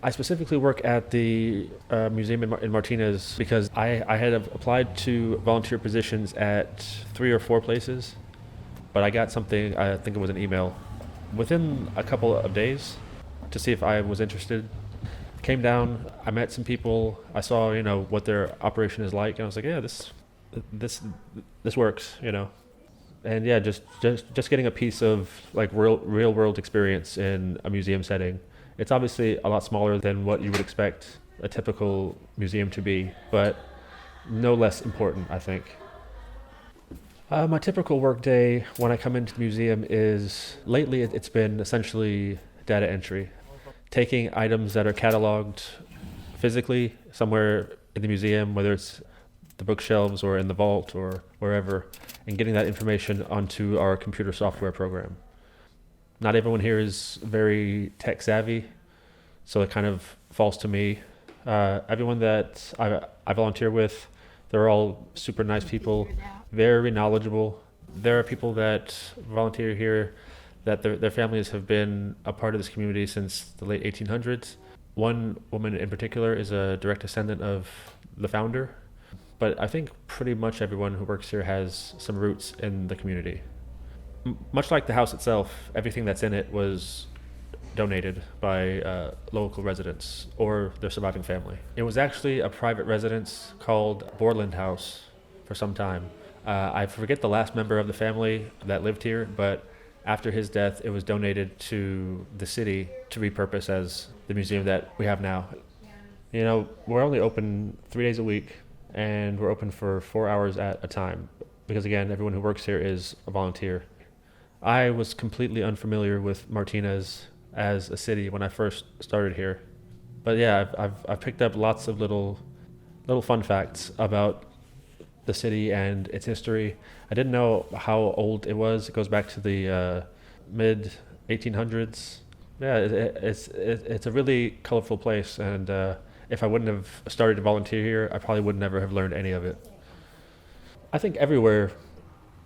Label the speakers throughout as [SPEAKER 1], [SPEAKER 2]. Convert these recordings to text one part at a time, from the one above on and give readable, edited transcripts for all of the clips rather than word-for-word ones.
[SPEAKER 1] I specifically work at the museum in Martinez because I had applied to volunteer positions at 3 or 4 places, but I got something, I think it was an email, within a couple of days to see if I was interested. Came down, I met some people, I saw, what their operation is like, and I was like, yeah, this, this works, And yeah, just getting a piece of like real world experience in a museum setting. It's obviously a lot smaller than what you would expect a typical museum to be, but no less important, I think. My typical work day when I come into the museum is lately it's been essentially data entry, taking items that are cataloged physically somewhere in the museum, whether it's the bookshelves or in the vault or wherever, and getting that information onto our computer software program. Not everyone here is very tech savvy, so it kind of falls to me. Everyone that I volunteer with, they're all super nice people, very knowledgeable. There are people that volunteer here that their families have been a part of this community since the late 1800s. One woman in particular is a direct descendant of the founder, but I think pretty much everyone who works here has some roots in the community. Much like the house itself, everything that's in it was donated by local residents or their surviving family. It was actually a private residence called Borland House for some time. I forget the last member of the family that lived here, but after his death, it was donated to the city to repurpose as the museum that we have now. We're only open 3 days a week, and we're open for 4 hours at a time, because again, everyone who works here is a volunteer. I was completely unfamiliar with Martinez as a city when I first started here, but yeah, I've picked up lots of little fun facts about the city and its history. I didn't know how old it was. It goes back to the mid 1800s. Yeah, it's a really colorful place, and if I wouldn't have started to volunteer here, I probably would never have learned any of it. I think everywhere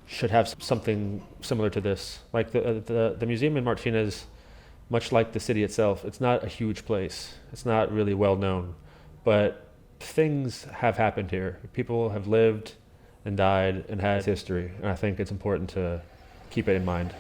[SPEAKER 1] should have something similar to this. Like the museum in Martinez, much like the city itself, it's not a huge place. It's not really well known, but things have happened here. People have lived and died and had history, and I think it's important to keep it in mind.